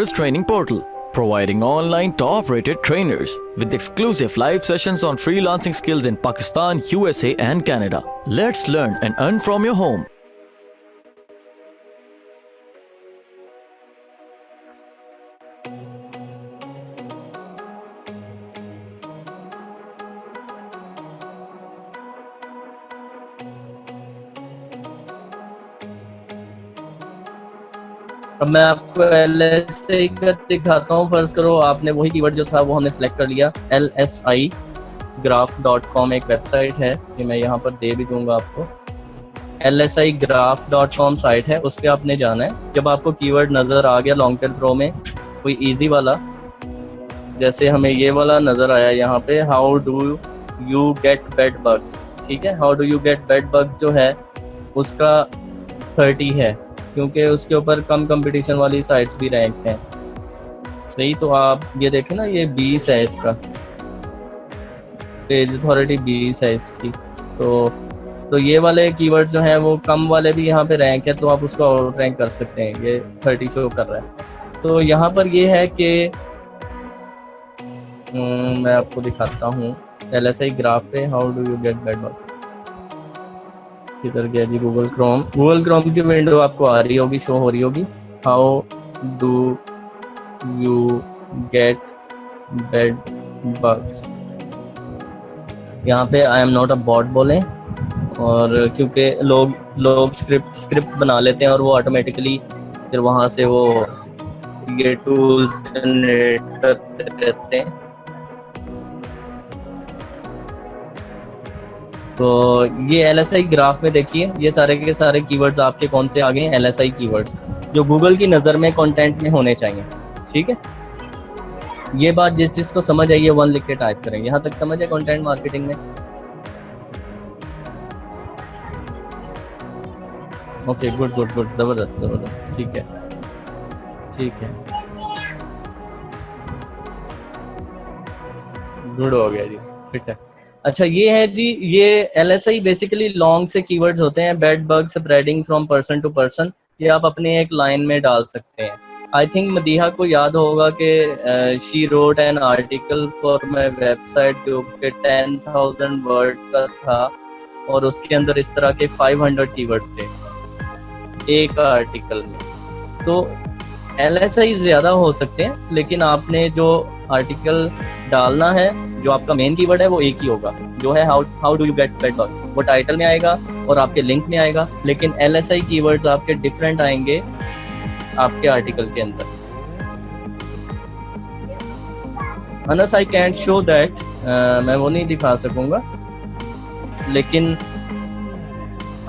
Skills Training Portal, providing online top-rated trainers with exclusive live sessions on freelancing skills in Pakistan, USA and Canada. Let's learn and earn from your home. अब मैं आपको LSI का दिखाता हूँ। फर्ज करो आपने वही कीवर्ड जो था वो हमने सेलेक्ट कर लिया। lsigraph.com एक वेबसाइट है, कि मैं यहाँ पर दे भी दूंगा आपको। lsigraph.com साइट है, उस पर आपने जाना है। जब आपको कीवर्ड नज़र आ गया लॉन्ग टेल प्रो में कोई इजी वाला, जैसे हमें ये वाला नज़र आया यहाँ पे, how do you get bed bugs, ठीक है। How do you get bed bugs जो है उसका 30 है, क्योंकि उसके ऊपर कम कंपटीशन वाली साइट्स भी रैंक हैं। सही, तो आप ये देखें ना, ये 20 है, इसका पेज अथॉरिटी 20 है इसकी। तो ये वाले कीवर्ड जो हैं वो कम वाले भी यहाँ पे रैंक है, तो आप उसको आउट रैंक कर सकते हैं। ये 30 शो कर रहा है। तो यहाँ पर ये है कि मैं आपको दिखाता हूँ LSI ग्राफ पे, how do you get bed bugs. किधर गया जी? गूगल क्रोम की विंडो आपको आ रही होगी, शो हो रही होगी। How do you get bed bugs. यहाँ पे I am not a bot बोलें, और क्योंकि लोग स्क्रिप्ट बना लेते हैं और वो ऑटोमेटिकली फिर वहाँ से वो ये टूल्स जनरेट करते रहते हैं। तो ये LSI ग्राफ में देखिए, ये सारे के सारे कीवर्ड्स आपके कौन से आ गए हैं, LSI कीवर्ड्स जो गूगल की नज़र में कंटेंट में होने चाहिए, ठीक है। ये बात जिस चीज़ को समझ आई है 1 लिख के टाइप करें। यहाँ तक समझ है कंटेंट मार्केटिंग में? ओके, गुड, ज़बरदस्त, ठीक है। गुड हो गया जी, फिट है। अच्छा, ये है जी, ये LSI बेसिकली लॉन्ग से कीवर्ड्स होते हैं। Bed bug spreading from person to person, ये आप अपने एक लाइन में डाल सकते हैं। आई थिंक मदीहा को याद होगा कि she wrote an article for my website जो कि 10,000 वर्ड का था, और उसके अंदर इस तरह के 500 कीवर्ड्स थे एक आर्टिकल में। तो LSI ज़्यादा हो सकते हैं, लेकिन आपने जो आर्टिकल डालना है, जो आपका मेन कीवर्ड है, वो एक ही होगा, जो है how do you get bed bugs. वो टाइटल में आएगा और आपके लिंक में आएगा, लेकिन LSI कीवर्ड्स आपके डिफरेंट आएंगे आपके आर्टिकल के अंदर। Anas I can't show that, मैं वो नहीं दिखा सकूंगा, लेकिन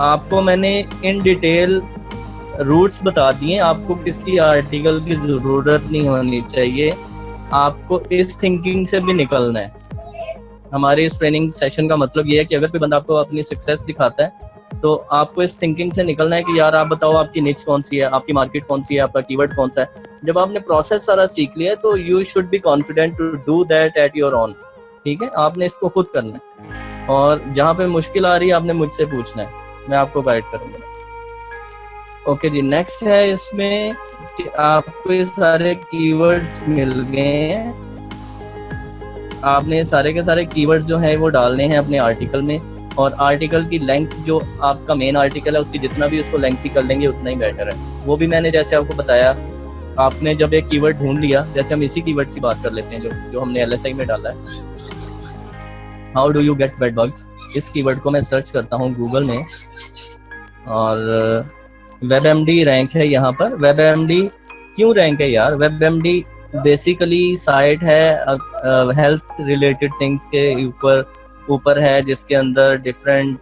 आपको मैंने इन डिटेल रूट्स बता दिए। आपको किसी आर्टिकल की ज़रूरत नहीं होनी चाहिए, आपको इस थिंकिंग से भी निकलना है। हमारे इस ट्रेनिंग सेशन का मतलब ये है कि अगर कोई बंदा आपको अपनी सक्सेस दिखाता है, तो आपको इस थिंकिंग से निकलना है कि यार आप बताओ आपकी निच कौन सी है, आपकी मार्केट कौन सी है, आपका कीवर्ड कौन सा है। जब आपने प्रोसेस सारा सीख लिया है, तो you should be confident to do that at your own, ठीक है। आपने इसको खुद करना है, और जहाँ पे मुश्किल आ रही है आपने मुझसे पूछना है, मैं आपको गाइड करूँगा। ओके जी, नेक्स्ट है इसमें कि आपको ये सारे कीवर्ड्स मिल गए हैं। आपने सारे के सारे कीवर्ड्स जो हैं वो डालने हैं अपने आर्टिकल में, और आर्टिकल की लेंथ जो आपका मेन आर्टिकल है उसकी जितना भी उसको लेंथ ही कर लेंगे उतना ही बेटर है। वो भी मैंने जैसे आपको बताया, आपने जब एक कीवर्ड ढूंढ लिया, जैसे हम इसी कीवर्ड की बात कर लेते हैं जो हमने LSI में डाला है, how do you get bed bugs. इस कीवर्ड को मैं सर्च करता हूँ गूगल में, और WebMD रैंक है यहाँ पर। WebMD क्यों रैंक है यार? WebMD बेसिकली साइट है हेल्थ रिलेटेड थिंग्स के ऊपर है, जिसके अंदर डिफरेंट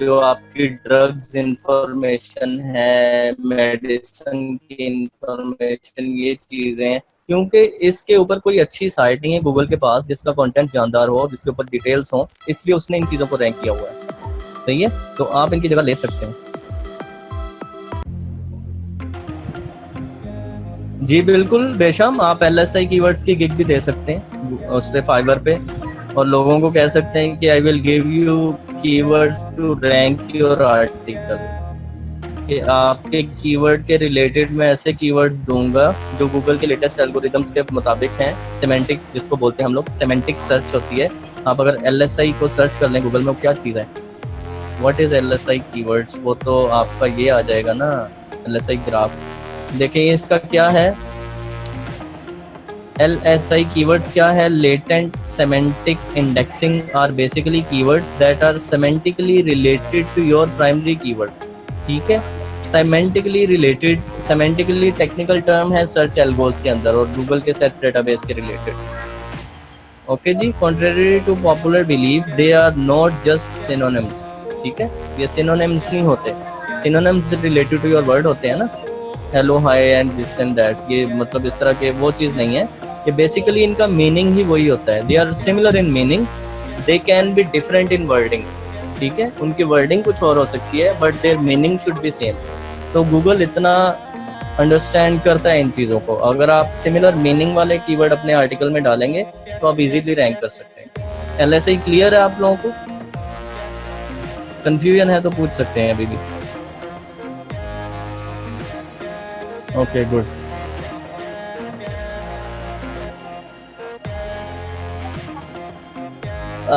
जो आपकी ड्रग्स इंफॉर्मेशन है, मेडिसिन की इंफॉर्मेशन, ये चीज़ें। क्योंकि इसके ऊपर कोई अच्छी साइट नहीं है गूगल के पास जिसका कंटेंट जानदार हो, जिसके ऊपर डिटेल्स हो, इसलिए उसने इन चीज़ों को रैंक किया हुआ है। सही है, तो आप इनकी जगह ले सकते हैं। जी बिल्कुल बेशम, आप LSI कीवर्ड्स की गिग भी दे सकते हैं उस पे, फाइवर पे, और लोगों को कह सकते हैं कि I will give you keywords to rank your article. कि आपके कीवर्ड के रिलेटेड मैं ऐसे कीवर्ड्स दूंगा जो गूगल के लेटेस्ट एल्गोरिदम्स के मुताबिक हैं। सेमेंटिक जिसको बोलते हैं हम लोग, सेमेंटिक सर्च होती है। आप अगर LSI को सर्च कर लें गूगल में, वो क्या चीज़ है, व्हाट इज़ LSI कीवर्ड्स, वो तो आपका ये आ जाएगा ना, LSI ग्राफ। देखिए इसका क्या है, LSI keywords क्या है, latent semantic indexing are basically keywords that are semantically related to your primary keyword। ठीक है, semantically related, semantically technical term है सर्च एल्गोस के अंदर और गूगल के सर्च डेटाबेस के रिलेटेड। ओके जी, contrary to popular belief they are not just synonyms। ठीक है, ये synonyms नहीं होते, synonyms related to your word होते हैं ना, hello hi and this and that, ये मतलब इस तरह के वो चीज़ नहीं है। ये बेसिकली इनका मीनिंग ही वही होता है, they are similar in meaning, they can be different in wording. ठीक है, उनकी वर्डिंग कुछ और हो सकती है but their meaning should be same. तो गूगल इतना अंडरस्टैंड करता है इन चीज़ों को। अगर आप सिमिलर मीनिंग वाले कीवर्ड अपने आर्टिकल में डालेंगे तो आप इजीली रैंक कर सकते हैं। LSI क्लियर है आप लोगों को? कंफ्यूजन है तो पूछ सकते हैं अभी भी। Okay good.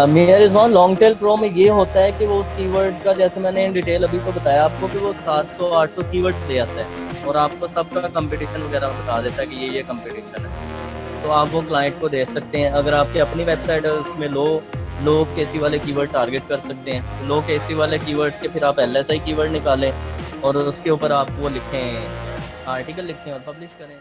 Mayor is one long tail pro में ये होता है कि वो उस कीवर्ड का, जैसे मैंने इन डिटेल अभी तो बताया आपको, कि वो 700-800 कीवर्ड्स दे आता है और आपको सबका कंपटीशन वगैरह बता देता है कि ये कंपटीशन है। तो आप वो क्लाइंट को दे सकते हैं। अगर आपकी अपनी वेबसाइट है उसमें लो केसी वाले कीवर्ड टारगेट कर सकते हैं। लो केसी वाले कीवर्ड्स के फिर आप LSI कीवर्ड निकालें और उसके ऊपर आप वो लिखें, आर्टिकल लिखें और पब्लिश करें।